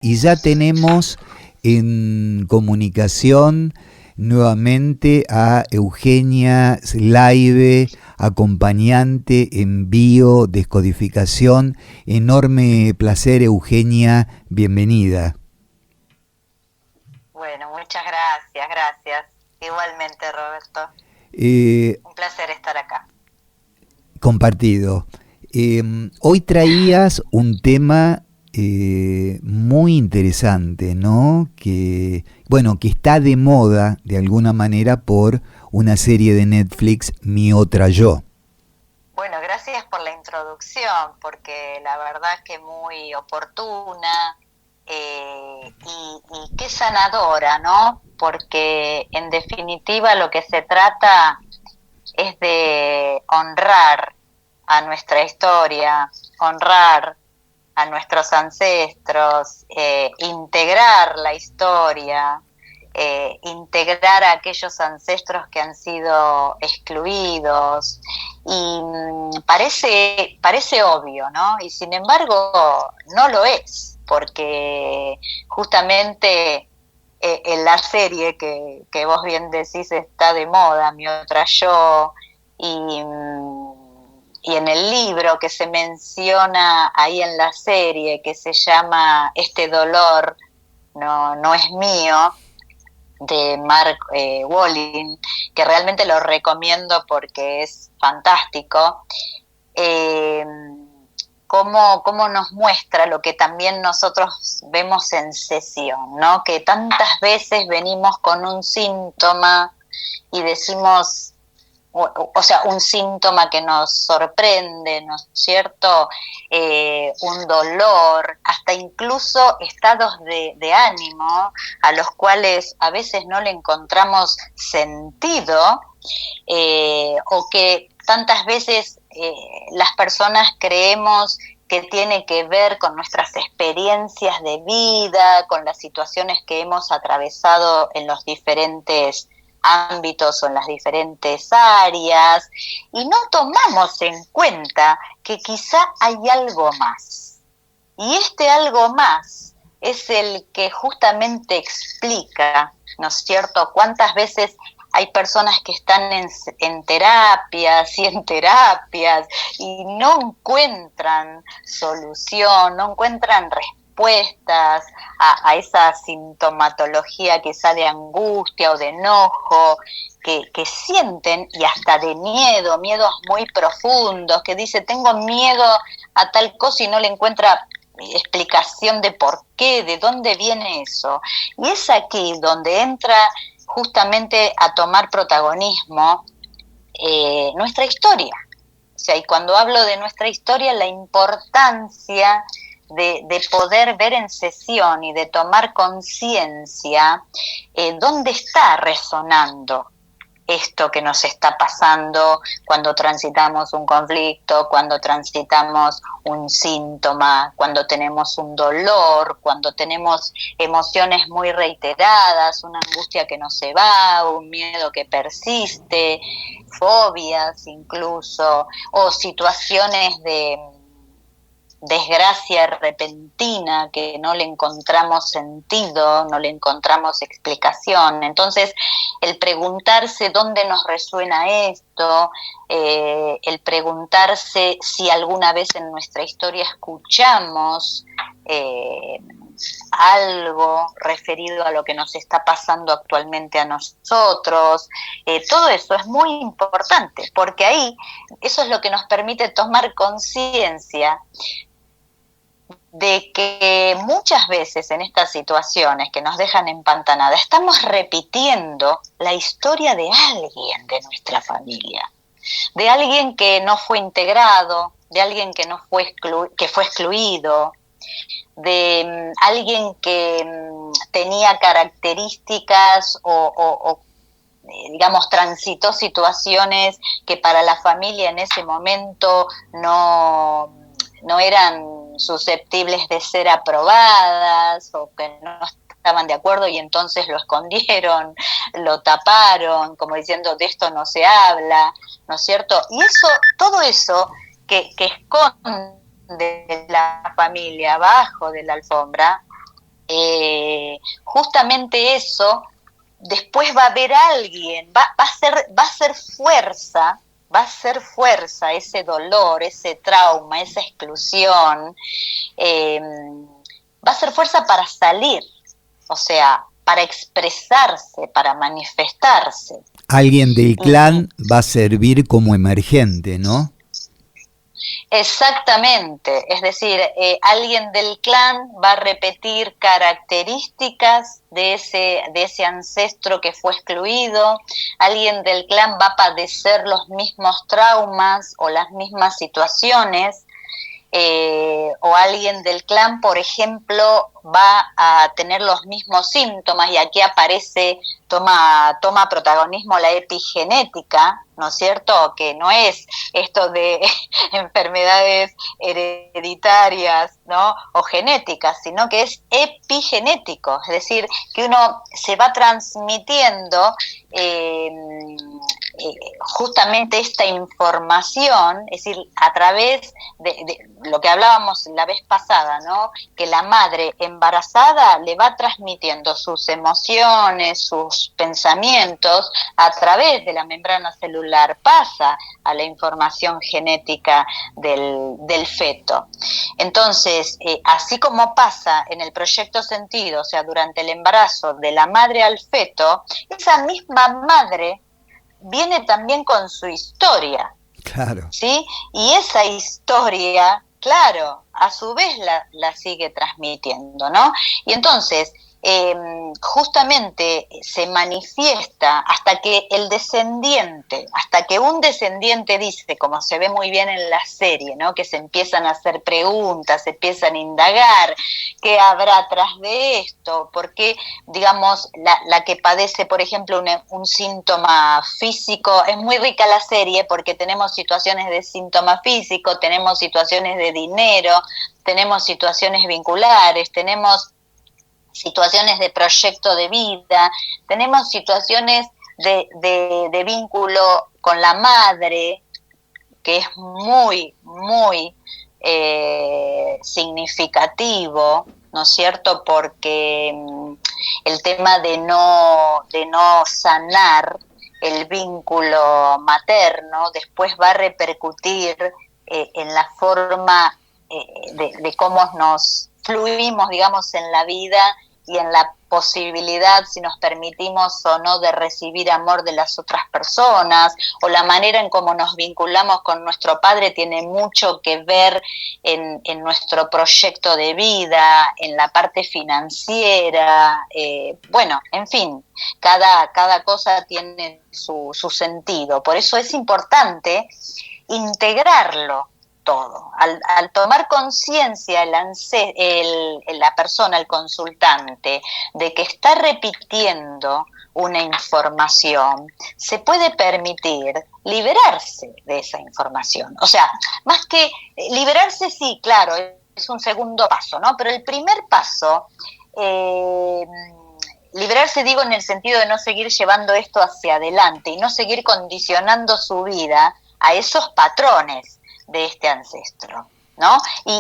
Y ya tenemos en comunicación nuevamente a Eugenia Slaibe, acompañante en biodescodificación. Enorme placer, Eugenia, bienvenida. Bueno, muchas gracias, gracias. Igualmente, Roberto. Eh, Un placer estar acá. Compartido. Hoy traías un tema muy interesante, ¿no? Que está de moda de alguna manera por una serie de Netflix, Mi Otra Yo. Bueno, gracias por la introducción, porque la verdad que muy oportuna y qué sanadora, ¿no? Porque en definitiva lo que se trata es de honrar a nuestra historia, honrar a nuestros ancestros, integrar la historia, integrar a aquellos ancestros que han sido excluidos. Y parece obvio, ¿no? Y sin embargo no lo es, porque justamente en la serie que vos bien decís está de moda, Mi Otra Yo, y, y en el libro que se menciona ahí en la serie, que se llama Este dolor no es mío, de Mark Wolin, que realmente lo recomiendo porque es fantástico. eh, cómo nos muestra lo que también nosotros vemos en sesión, ¿no? Que tantas veces venimos con un síntoma y decimos, o sea, un síntoma que nos sorprende, ¿no es cierto? Un dolor, hasta incluso estados de ánimo a los cuales a veces no le encontramos sentido, o que tantas veces las personas creemos que tiene que ver con nuestras experiencias de vida, con las situaciones que hemos atravesado en los diferentes ámbitos o en las diferentes áreas, y no tomamos en cuenta que quizá hay algo más. Y este algo más es el que justamente explica, ¿no es cierto?, cuántas veces hay personas que están en terapias y en terapias y no encuentran solución, no encuentran respuestas a esa sintomatología quizá de angustia o de enojo que sienten, y hasta de miedo, miedos muy profundos, que dice tengo miedo a tal cosa y no le encuentra explicación de por qué, de dónde viene eso. Y es aquí donde entra justamente a tomar protagonismo nuestra historia. O sea, y cuando hablo de nuestra historia, la importancia de poder ver en sesión y de tomar conciencia dónde está resonando esto que nos está pasando cuando transitamos un conflicto, cuando transitamos un síntoma, cuando tenemos un dolor, cuando tenemos emociones muy reiteradas, una angustia que no se va, un miedo que persiste, fobias incluso, o situaciones de desgracia repentina que no le encontramos sentido, no le encontramos explicación. Entonces, el preguntarse dónde nos resuena esto, el preguntarse si alguna vez en nuestra historia escuchamos algo referido a lo que nos está pasando actualmente a nosotros, todo eso es muy importante, porque ahí eso es lo que nos permite tomar conciencia de que muchas veces en estas situaciones que nos dejan empantanada estamos repitiendo la historia de alguien de nuestra familia, de alguien que no fue integrado, de alguien que no fue que fue excluido, de alguien que tenía características o digamos, transitó situaciones que para la familia en ese momento no eran susceptibles de ser aprobadas o que no estaban de acuerdo y entonces lo escondieron, lo taparon, como diciendo de esto no se habla, ¿no es cierto? Y eso, todo eso que esconde la familia abajo de la alfombra, justamente eso, después va a haber alguien, va a ser fuerza ese dolor, ese trauma, esa exclusión, va a ser fuerza para salir, o sea, para expresarse, para manifestarse. Alguien del clan va a servir como emergente, ¿no? Exactamente, es decir, alguien del clan va a repetir características de ese ancestro que fue excluido, alguien del clan va a padecer los mismos traumas o las mismas situaciones, o alguien del clan, por ejemplo, va a tener los mismos síntomas, y aquí toma protagonismo la epigenética, ¿no es cierto? Que no es esto de enfermedades hereditarias, ¿no? O genéticas, sino que es epigenético, es decir, que uno se va transmitiendo justamente esta información, es decir, a través de lo que hablábamos la vez pasada, ¿no? Que la madre embarazada le va transmitiendo sus emociones, sus pensamientos a través de la membrana celular, pasa a la información genética del feto. Entonces, así como pasa en el proyecto Sentido, o sea, durante el embarazo de la madre al feto, esa misma madre viene también con su historia. Claro. ¿Sí? Y esa historia, claro, a su vez la sigue transmitiendo, ¿no? Y entonces, justamente se manifiesta hasta que un descendiente dice, como se ve muy bien en la serie, ¿no? Que se empiezan a hacer preguntas, se empiezan a indagar, ¿qué habrá atrás de esto? ¿Por qué, digamos, la que padece, por ejemplo, un síntoma físico? Es muy rica la serie porque tenemos situaciones de síntoma físico, tenemos situaciones de dinero, tenemos situaciones vinculares, tenemos situaciones de proyecto de vida, tenemos situaciones de vínculo con la madre, que es muy, muy significativo, ¿no es cierto? Porque el tema de no sanar el vínculo materno después va a repercutir en la forma de cómo nos fluimos, digamos, en la vida y en la posibilidad, si nos permitimos o no, de recibir amor de las otras personas, o la manera en cómo nos vinculamos con nuestro padre tiene mucho que ver en nuestro proyecto de vida, en la parte financiera, bueno, en fin, cada cosa tiene su sentido. Por eso es importante integrarlo todo. Al tomar conciencia la persona, el consultante, de que está repitiendo una información, se puede permitir liberarse de esa información. O sea, más que liberarse, sí, claro, es un segundo paso, ¿no? Pero el primer paso, liberarse, digo, en el sentido de no seguir llevando esto hacia adelante y no seguir condicionando su vida a esos patrones de este ancestro, ¿no?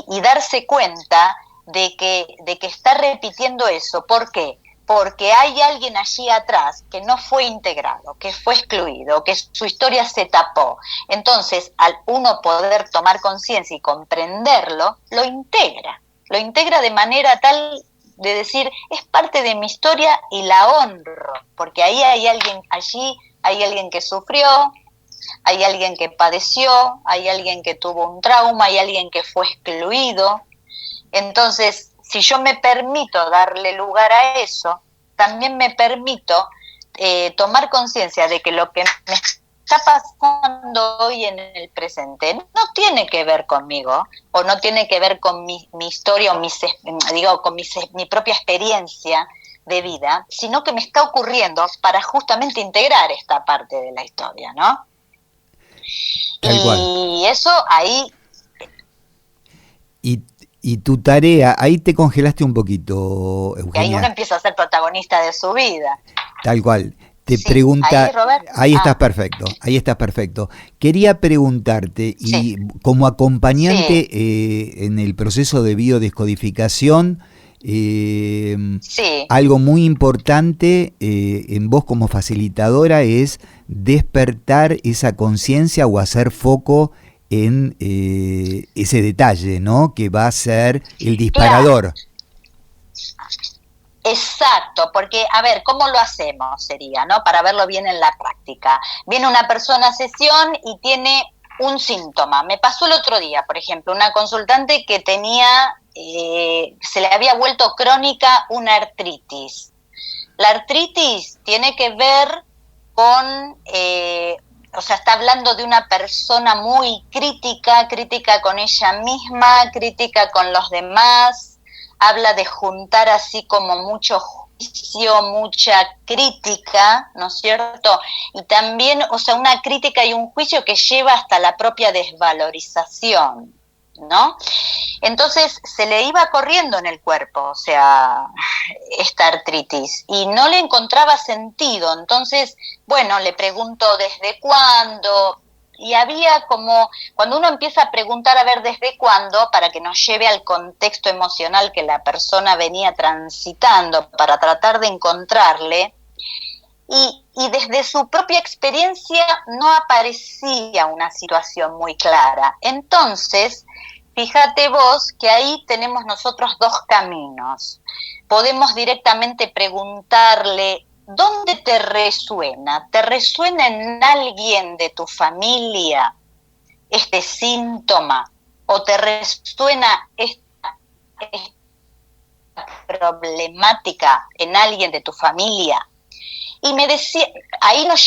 Y darse cuenta de que está repitiendo eso. ¿Por qué? Porque hay alguien allí atrás que no fue integrado, que fue excluido, que su historia se tapó. Entonces, al uno poder tomar conciencia y comprenderlo, lo integra de manera tal de decir, es parte de mi historia y la honro, porque ahí hay alguien, allí hay alguien que sufrió, hay alguien que padeció, hay alguien que tuvo un trauma, hay alguien que fue excluido. Entonces, si yo me permito darle lugar a eso, también me permito tomar conciencia de que lo que me está pasando hoy en el presente no tiene que ver conmigo, o no tiene que ver con mi historia, o con mi propia experiencia de vida, sino que me está ocurriendo para justamente integrar esta parte de la historia, ¿no? Tal cual. Y eso ahí... Y tu tarea, ahí te congelaste un poquito, Eugenia. Y ahí uno empieza a ser protagonista de su vida. Tal cual. Te pregunta, ahí, Robert. Ahí estás perfecto. Quería preguntarte, y como acompañante en el proceso de biodescodificación, Sí. Algo muy importante en vos como facilitadora es despertar esa conciencia o hacer foco en ese detalle, ¿no? Que va a ser el Claro, disparador. exacto, porque, a ver, ¿cómo lo hacemos? Sería, ¿no? Para verlo bien en la práctica. Viene una persona a sesión y tiene un síntoma. Me pasó el otro día, por ejemplo, una consultante que tenía, se le había vuelto crónica una artritis. La artritis tiene que ver con, o sea, está hablando de una persona muy crítica, crítica con ella misma, crítica con los demás, habla de juntar así como mucho juicio, mucha crítica, ¿no es cierto? Y también, o sea, una crítica y un juicio que lleva hasta la propia desvalorización, ¿no? Entonces se le iba corriendo en el cuerpo, o sea, esta artritis, y no le encontraba sentido. Entonces, bueno, le pregunto desde cuándo, y había como, cuando uno empieza a preguntar a ver desde cuándo, para que nos lleve al contexto emocional que la persona venía transitando, para tratar de encontrarle, y desde su propia experiencia no aparecía una situación muy clara. Entonces, fíjate vos que ahí tenemos nosotros dos caminos. Podemos directamente preguntarle, ¿dónde te resuena? ¿Te resuena en alguien de tu familia este síntoma? ¿O te resuena esta problemática en alguien de tu familia? Y me decía, ahí nos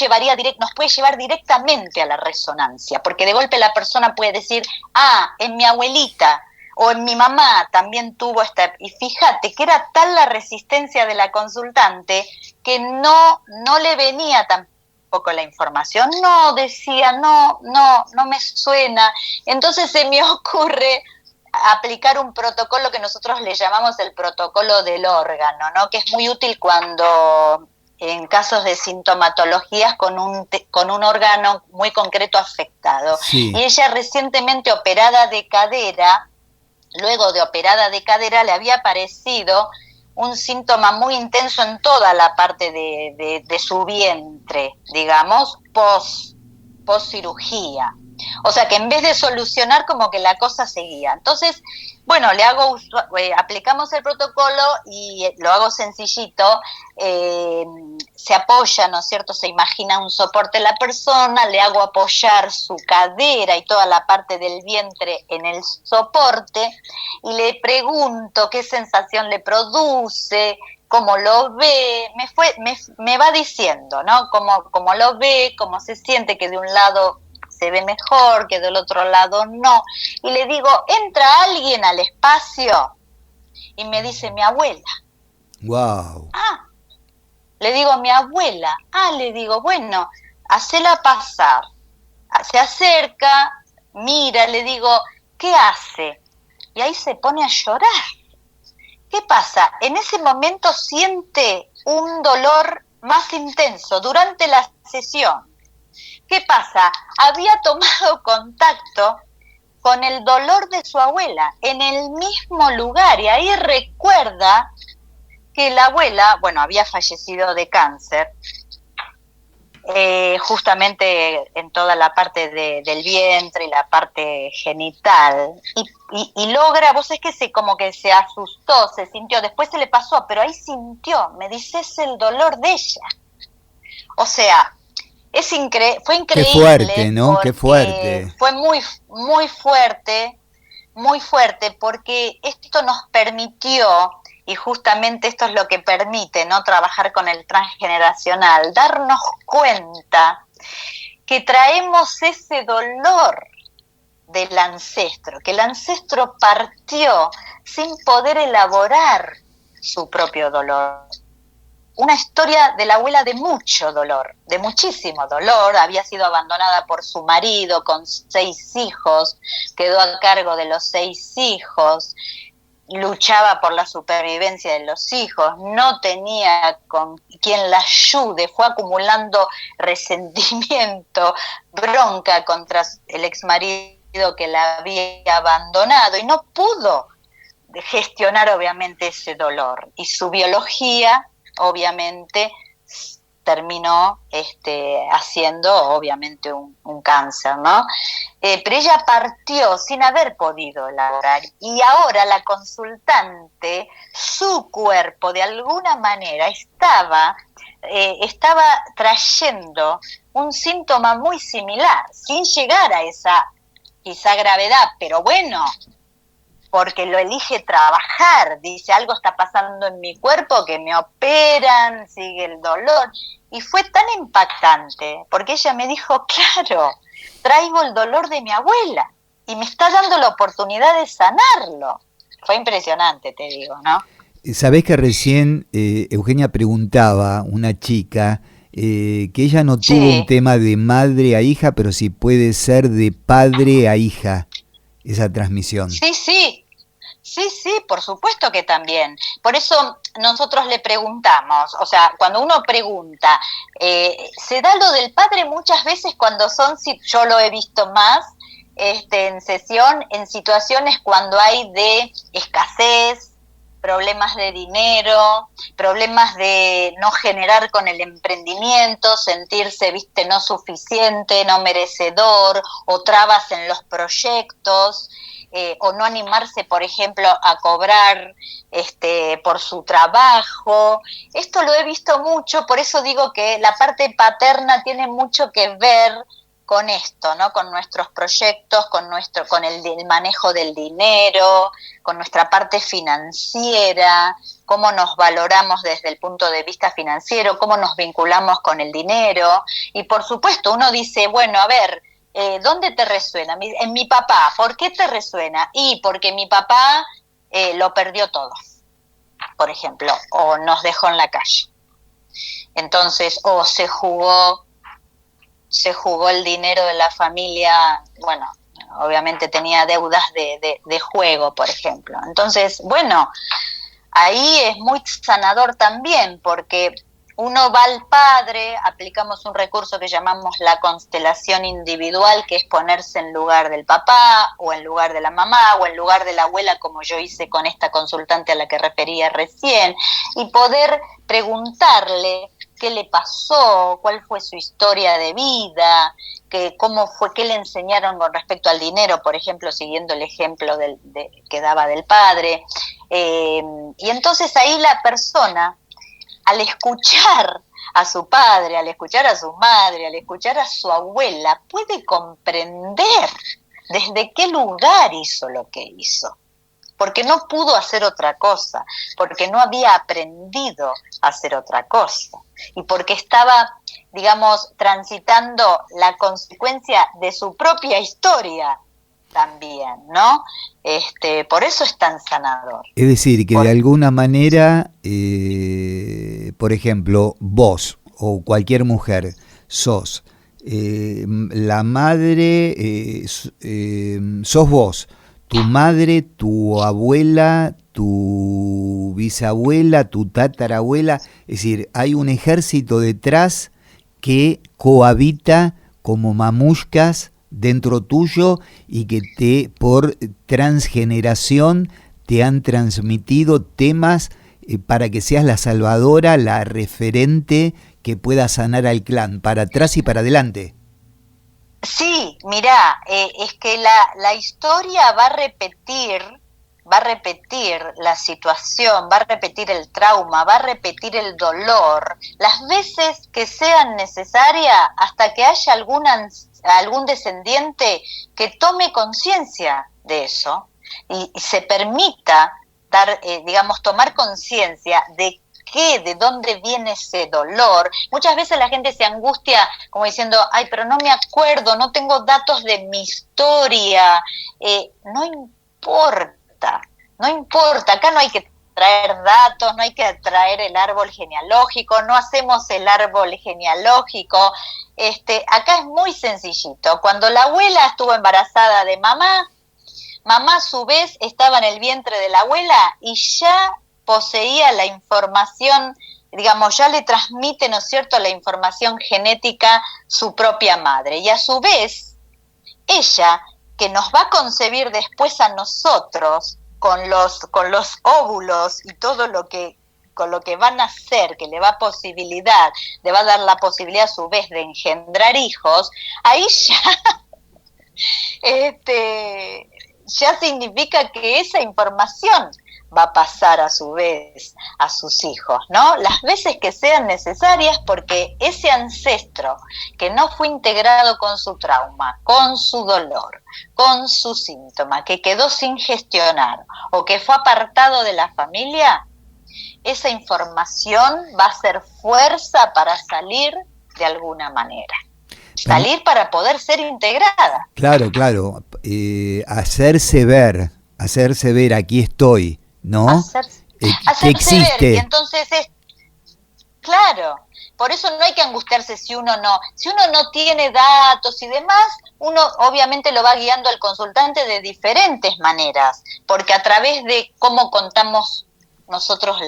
puede llevar directamente a la resonancia, porque de golpe la persona puede decir, en mi abuelita o en mi mamá también tuvo esta, y fíjate que era tal la resistencia de la consultante que no le venía tampoco la información, no decía, no me suena. Entonces se me ocurre aplicar un protocolo que nosotros le llamamos el protocolo del órgano, ¿no? Que es muy útil cuando en casos de sintomatologías con un órgano muy concreto afectado. Sí. Y ella recientemente operada de cadera, luego de operada de cadera le había aparecido un síntoma muy intenso en toda la parte de su vientre, digamos, post cirugía. O sea que en vez de solucionar, como que la cosa seguía. Entonces, bueno, aplicamos el protocolo y lo hago sencillito. Se apoya, ¿no es cierto? Se imagina un soporte la persona, le hago apoyar su cadera y toda la parte del vientre en el soporte y le pregunto qué sensación le produce, cómo lo ve, me va diciendo, ¿no? Cómo lo ve, cómo se siente, que de un lado se ve mejor, que del otro lado no. Y le digo, ¿entra alguien al espacio? Y me dice, mi abuela. Wow. Le digo, mi abuela. Le digo, bueno, hacela pasar. Se acerca, mira, le digo, ¿qué hace? Y ahí se pone a llorar. ¿Qué pasa? En ese momento siente un dolor más intenso durante la sesión. ¿Qué pasa? Había tomado contacto con el dolor de su abuela en el mismo lugar y ahí recuerda que la abuela, bueno, había fallecido de cáncer, justamente en toda la parte del vientre y la parte genital, y logra, vos es que como que se asustó, se sintió, después se le pasó, pero ahí sintió, me dice, es el dolor de ella. O sea, fue increíble. Qué fuerte, ¿no? Qué fuerte. Fue muy fuerte, porque esto nos permitió, y justamente esto es lo que permite, ¿no? Trabajar con el transgeneracional, darnos cuenta que traemos ese dolor del ancestro, que el ancestro partió sin poder elaborar su propio dolor. Una historia de la abuela de mucho dolor, de muchísimo dolor. Había sido abandonada por su marido con 6 hijos, quedó a cargo de los 6 hijos, luchaba por la supervivencia de los hijos, no tenía con quien la ayude, fue acumulando resentimiento, bronca contra el exmarido que la había abandonado y no pudo gestionar obviamente ese dolor. Y su biología, obviamente, terminó haciendo obviamente un cáncer, ¿no? Pero ella partió sin haber podido elaborar, y ahora la consultante, su cuerpo de alguna manera estaba trayendo un síntoma muy similar, sin llegar a esa quizá gravedad, pero bueno, porque lo elige trabajar, dice, algo está pasando en mi cuerpo, que me operan, sigue el dolor, y fue tan impactante, porque ella me dijo, claro, traigo el dolor de mi abuela, y me está dando la oportunidad de sanarlo. Fue impresionante, te digo, ¿no? Sabés que recién Eugenia preguntaba, una chica, que ella no tuvo un tema de madre a hija, pero sí puede ser de padre a hija, esa transmisión. Sí, por supuesto que también. Por eso nosotros le preguntamos, o sea, cuando uno pregunta, se da lo del padre muchas veces cuando yo lo he visto más en sesión, en situaciones cuando hay de escasez, problemas de dinero, problemas de no generar con el emprendimiento, sentirse, no suficiente, no merecedor, o trabas en los proyectos, o no animarse, por ejemplo, a cobrar por su trabajo. Esto lo he visto mucho, por eso digo que la parte paterna tiene mucho que ver con esto, ¿no? Con nuestros proyectos, con el manejo del dinero, con nuestra parte financiera, cómo nos valoramos desde el punto de vista financiero, cómo nos vinculamos con el dinero. Y por supuesto, uno dice, bueno, a ver, ¿dónde te resuena? En mi papá. ¿Por qué te resuena? Y porque mi papá lo perdió todo, por ejemplo, o nos dejó en la calle. Entonces, o se jugó el dinero de la familia, bueno, obviamente tenía deudas de juego, por ejemplo. Entonces, bueno, ahí es muy sanador también, porque uno va al padre, aplicamos un recurso que llamamos la constelación individual, que es ponerse en lugar del papá, o en lugar de la mamá, o en lugar de la abuela, como yo hice con esta consultante a la que refería recién, y poder preguntarle qué le pasó, cuál fue su historia de vida, cómo fue, qué le enseñaron con respecto al dinero, por ejemplo, siguiendo el ejemplo que daba del padre. Y entonces ahí la persona, al escuchar a su padre, al escuchar a su madre, al escuchar a su abuela, puede comprender desde qué lugar hizo lo que hizo. Porque no pudo hacer otra cosa, porque no había aprendido a hacer otra cosa, y porque estaba, digamos, transitando la consecuencia de su propia historia también, ¿no? Por eso es tan sanador. Es decir, que de alguna manera, por ejemplo, vos o cualquier mujer sos la madre, sos vos, tu madre, tu abuela, tu bisabuela, tu tatarabuela, es decir, hay un ejército detrás que cohabita como mamushkas dentro tuyo y que por transgeneración te han transmitido temas para que seas la salvadora, la referente que pueda sanar al clan, para atrás y para adelante. Sí, mirá, es que la historia va a repetir la situación, va a repetir el trauma, va a repetir el dolor, las veces que sean necesarias, hasta que haya algún descendiente que tome conciencia de eso y se permita tomar conciencia de dónde viene ese dolor. Muchas veces la gente se angustia como diciendo, ay, pero no me acuerdo, no tengo datos de mi historia. No importa, acá no hay que traer datos, no hay que traer el árbol genealógico, no hacemos el árbol genealógico. Acá es muy sencillito. Cuando la abuela estuvo embarazada de mamá a su vez estaba en el vientre de la abuela y ya poseía la información, digamos, ya le transmite, ¿no es cierto?, la información genética su propia madre. Y a su vez, ella, que nos va a concebir después a nosotros, con los óvulos y todo lo que con lo que van a hacer, que le va a dar la posibilidad a su vez de engendrar hijos, ahí ya ya significa que esa información va a pasar a su vez a sus hijos, ¿no? Las veces que sean necesarias, porque ese ancestro que no fue integrado con su trauma, con su dolor, con su síntoma, que quedó sin gestionar o que fue apartado de la familia, esa información va a ser fuerza para salir de alguna manera. Salir para poder ser integrada. Claro, claro. Hacerse ver, aquí estoy, ¿no? Que existe. Ver, y entonces claro, por eso no hay que angustiarse si uno no tiene datos y demás, uno obviamente lo va guiando al consultante de diferentes maneras, porque a través de cómo contamos nosotros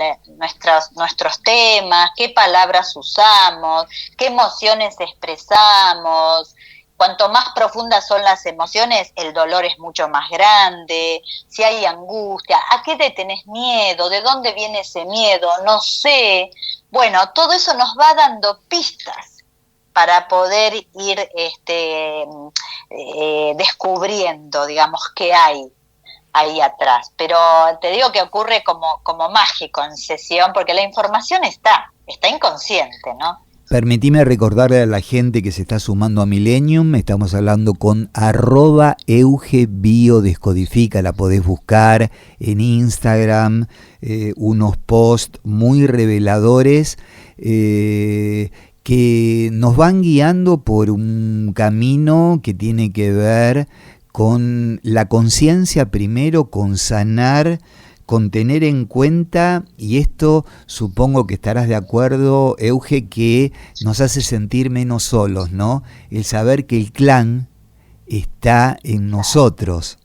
nuestros temas, qué palabras usamos, qué emociones expresamos. Cuanto más profundas son las emociones, el dolor es mucho más grande. Si hay angustia, ¿a qué te tenés miedo? ¿De dónde viene ese miedo? No sé. Bueno, todo eso nos va dando pistas para poder ir descubriendo, digamos, qué hay ahí atrás. Pero te digo que ocurre como mágico en sesión, porque la información está inconsciente, ¿no? Permitime recordarle a la gente que se está sumando a Millennium, estamos hablando con @EugeBiodescodifica, la podés buscar en Instagram, unos posts muy reveladores que nos van guiando por un camino que tiene que ver con la conciencia primero, con sanar, con tener en cuenta, y esto supongo que estarás de acuerdo, Euge, que nos hace sentir menos solos, ¿no? El saber que el clan está en nosotros.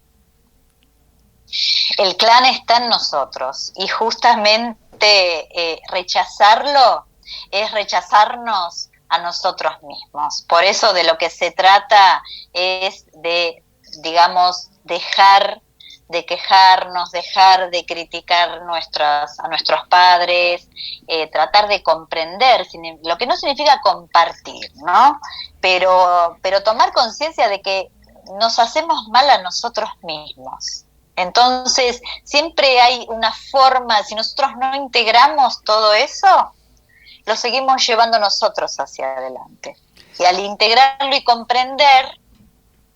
El clan está en nosotros, y justamente rechazarlo es rechazarnos a nosotros mismos. Por eso de lo que se trata es de, digamos, dejar de quejarnos, dejar de criticar a nuestros padres, tratar de comprender, lo que no significa compartir, ¿no? Pero tomar conciencia de que nos hacemos mal a nosotros mismos. Entonces, siempre hay una forma, si nosotros no integramos todo eso, lo seguimos llevando nosotros hacia adelante. Y al integrarlo y comprender,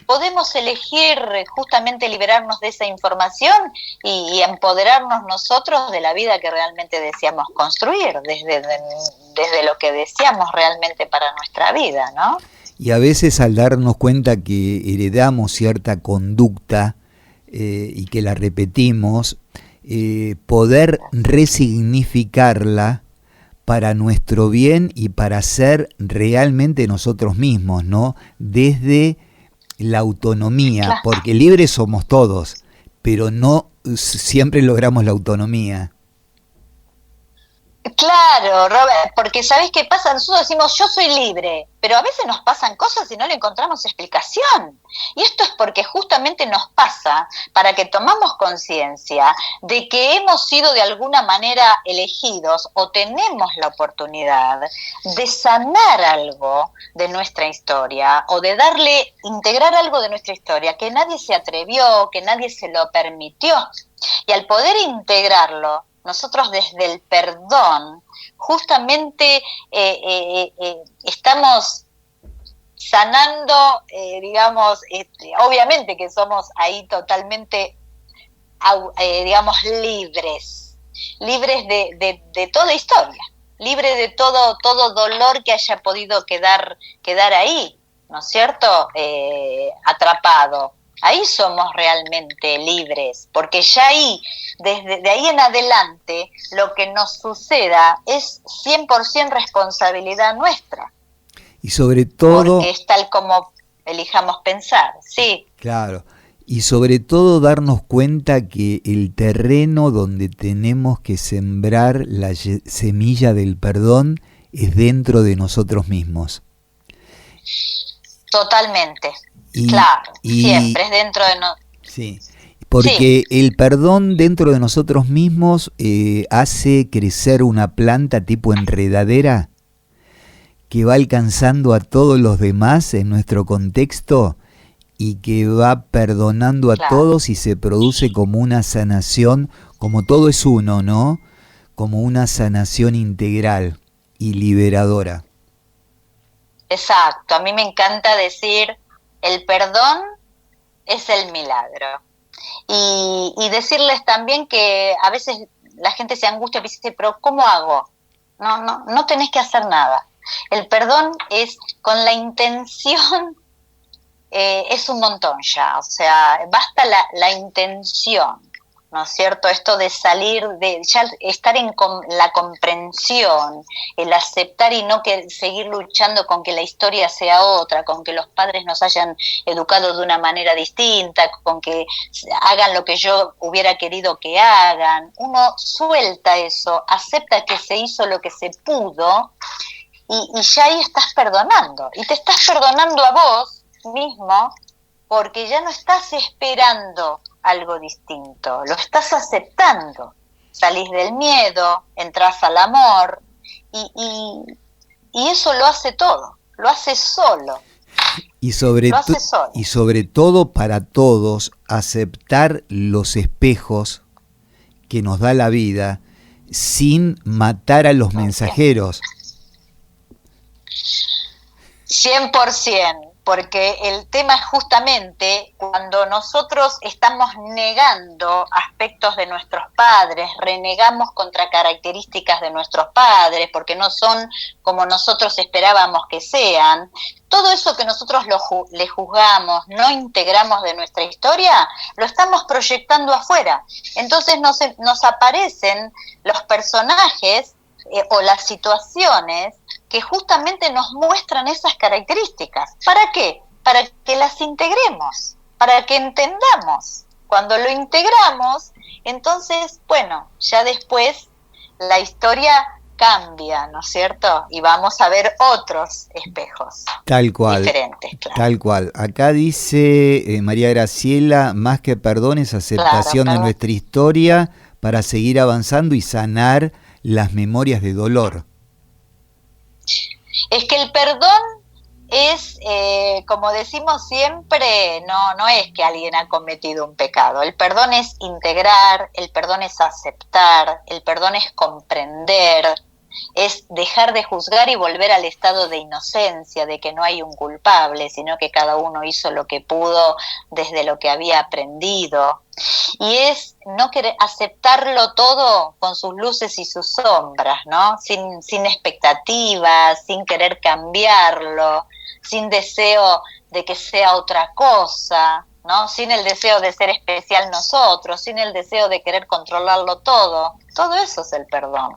podemos elegir justamente liberarnos de esa información y empoderarnos nosotros de la vida que realmente deseamos construir, desde lo que deseamos realmente para nuestra vida, ¿no? Y a veces al darnos cuenta que heredamos cierta conducta y que la repetimos, poder resignificarla para nuestro bien y para ser realmente nosotros mismos, ¿no? Desde la autonomía, claro. Porque libres somos todos, pero no siempre logramos la autonomía. Claro, Robert, porque ¿sabés qué pasa? Nosotros decimos, yo soy libre, pero a veces nos pasan cosas y no le encontramos explicación. Y esto es porque justamente nos pasa para que tomamos conciencia de que hemos sido de alguna manera elegidos o tenemos la oportunidad de sanar algo de nuestra historia o de integrar algo de nuestra historia que nadie se atrevió, que nadie se lo permitió. Y al poder integrarlo, nosotros desde el perdón justamente estamos sanando, digamos, obviamente que somos ahí totalmente, digamos, libres de toda historia, libres de todo dolor que haya podido quedar ahí, ¿no es cierto?, atrapado. Ahí somos realmente libres, porque ya ahí, de ahí en adelante, lo que nos suceda es 100% responsabilidad nuestra. Y sobre todo... Porque es tal como elijamos pensar, sí. Claro, y sobre todo darnos cuenta que el terreno donde tenemos que sembrar la semilla del perdón es dentro de nosotros mismos. Totalmente. Claro, siempre es dentro de nosotros. Sí, Sí, Porque el perdón dentro de nosotros mismos hace crecer una planta tipo enredadera que va alcanzando a todos los demás en nuestro contexto y que va perdonando a claro, todos y se produce como una sanación, como todo es uno, ¿no? Como una sanación integral y liberadora. exacto. A mí me encanta decir, el perdón es el milagro. Y decirles también que a veces la gente se angustia y dice, pero ¿cómo hago? No tenés que hacer nada. El perdón es con la intención, es un montón ya, o sea, basta la intención, ¿no es cierto? Esto de salir, de ya estar en la comprensión, el aceptar y no que seguir luchando con que la historia sea otra, con que los padres nos hayan educado de una manera distinta, con que hagan lo que yo hubiera querido que hagan. Uno suelta eso, acepta que se hizo lo que se pudo y ya ahí estás perdonando. Y te estás perdonando a vos mismo porque ya no estás esperando algo distinto, lo estás aceptando. Salís del miedo, entras al amor y eso lo hace todo, lo hace solo, Y sobre, lo hace solo. y sobre todo para todos, aceptar los espejos que nos da la vida sin matar a los mensajeros. 100%, porque el tema es justamente cuando nosotros estamos negando aspectos de nuestros padres, renegamos contra características de nuestros padres, porque no son como nosotros esperábamos que sean, todo eso que nosotros le juzgamos, no integramos de nuestra historia, lo estamos proyectando afuera. Entonces nos aparecen los personajes o las situaciones que justamente nos muestran esas características. ¿Para qué? Para que las integremos, para que entendamos. Cuando lo integramos, entonces, bueno, ya después la historia cambia, ¿no es cierto? Y vamos a ver otros espejos. Tal cual. Diferentes, claro. Tal cual. Acá dice María Graciela, más que perdón es aceptación de nuestra historia para seguir avanzando y sanar las memorias de dolor. Es que el perdón es, como decimos siempre, no es que alguien ha cometido un pecado. El perdón es integrar, el perdón es aceptar, el perdón es comprender, es dejar de juzgar y volver al estado de inocencia, de que no hay un culpable, sino que cada uno hizo lo que pudo desde lo que había aprendido. Y es no querer aceptarlo todo con sus luces y sus sombras, ¿no? Sin expectativas, sin querer cambiarlo, sin deseo de que sea otra cosa, ¿no? Sin el deseo de ser especial nosotros, sin el deseo de querer controlarlo todo. Todo eso es el perdón.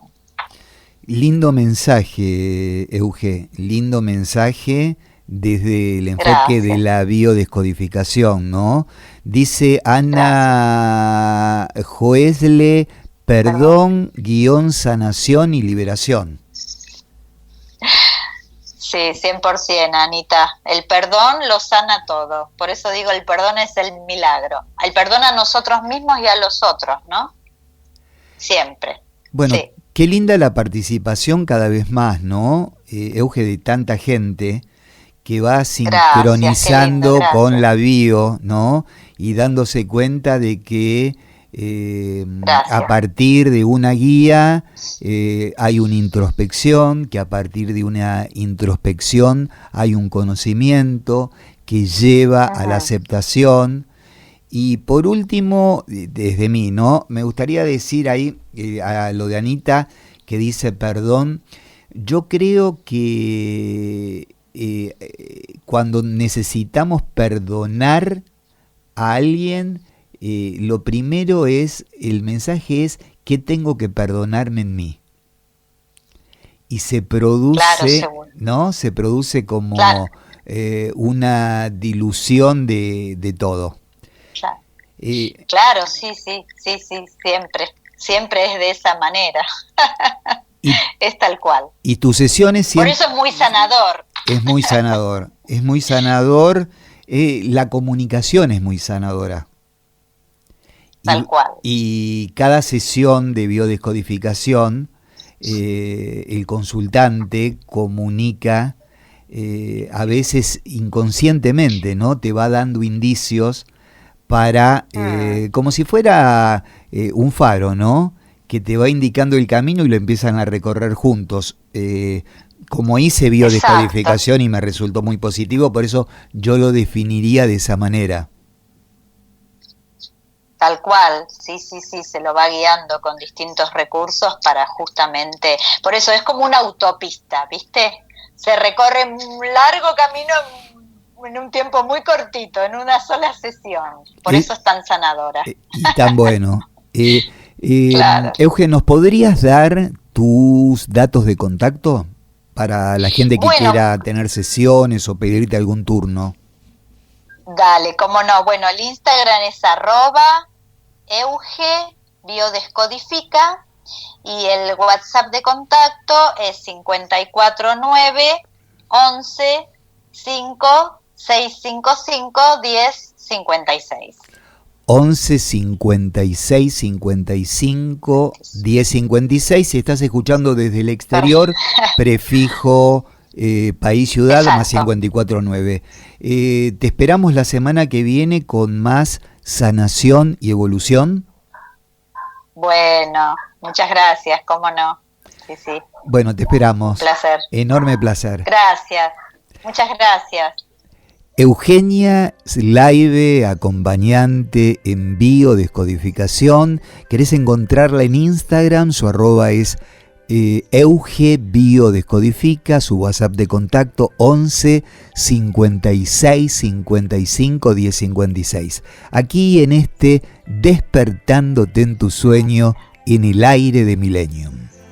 Lindo mensaje, Euge, lindo mensaje desde el enfoque de la biodescodificación, ¿no? Dice Ana Joesle, perdón, guión, sanación y liberación. Sí, 100%, Anita. El perdón lo sana todo. Por eso digo, el perdón es el milagro. El perdón a nosotros mismos y a los otros, ¿no? Siempre. Bueno, sí. Qué linda la participación cada vez más, ¿no? Euge, de tanta gente que va sincronizando gracias. con la bio, ¿no? Y dándose cuenta de que a partir de una guía hay una introspección, que a partir de una introspección hay un conocimiento que lleva a la aceptación. Y por último, desde mí, ¿no? Me gustaría decir ahí, a lo de Anita, que dice perdón, yo creo que cuando necesitamos perdonar a alguien, lo primero es, el mensaje es, ¿qué tengo que perdonarme en mí? Y se produce, ¿no? Se produce como una dilución de todo. Claro, sí, siempre es de esa manera, es tal cual. Y tus sesiones siempre... Por eso es muy sanador. Es muy sanador, la comunicación es muy sanadora. Tal cual. Y cada sesión de biodescodificación, el consultante comunica, a veces inconscientemente, ¿no? Te va dando indicios para, como si fuera un faro, ¿no? Que te va indicando el camino y lo empiezan a recorrer juntos. Como hice biodescodificación y me resultó muy positivo, por eso yo lo definiría de esa manera. Tal cual, sí, se lo va guiando con distintos recursos para justamente, por eso es como una autopista, ¿viste? Se recorre un largo camino en un tiempo muy cortito, en una sola sesión, por eso es tan sanadora. Y tan bueno. Claro. Eugen, ¿nos podrías dar tus datos de contacto para la gente que quiera tener sesiones o pedirte algún turno? Dale, cómo no. Bueno, el Instagram es @EugeBiodescodifica y el WhatsApp de contacto es 549 11 5 655 10 56. 11 56 55 10 56. Si estás escuchando desde el exterior, prefijo país, ciudad, Exacto. más 549. Te esperamos la semana que viene con más sanación y evolución. Bueno, muchas gracias, cómo no. Sí. Bueno, te esperamos. Placer. Enorme placer. Gracias, muchas gracias. Eugenia Slaibe, acompañante en biodescodificación. ¿Querés encontrarla en Instagram? Su arroba es EugeBiodescodifica, su WhatsApp de contacto 11 56 55 10 56. Aquí en este Despertándote en tu sueño en el aire de Millennium.